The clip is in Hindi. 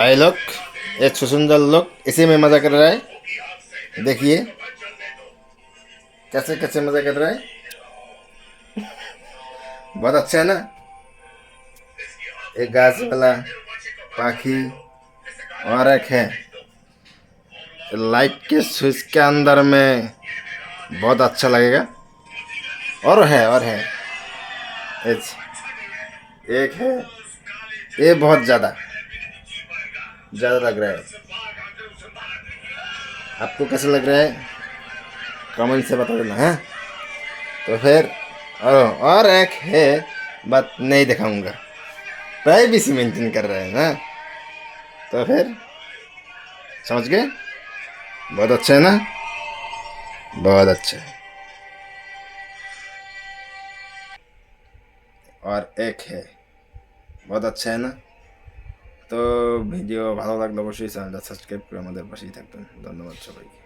भाई लोग, एक सुसुंदर लोग इसी में मजा कर रहा है। देखिए कैसे कैसे मजा कर रहा है। बहुत अच्छा है ना। एक घास वाला पाखी और एक है लाइट के स्विच के अंदर में। बहुत अच्छा लगेगा। और है एक है। ये बहुत ज्यादा ज्यादा लग रहा है। आपको कैसा लग रहा है कमेंट से बता देना है। तो फिर और एक है, बात नहीं दिखाऊंगा। प्राइवेसी मेंटेन कर रहे हैं ना। तो फिर समझ गए। बहुत अच्छा है ना। बहुत अच्छा है। और एक है। बहुत अच्छा है না। তো ভিডিও ভালো লাগলে অবশ্যই চ্যানেলটা সাবস্ক্রাইব করে আমাদের পাশেই থাকবেন। ধন্যবাদ সবাইকে।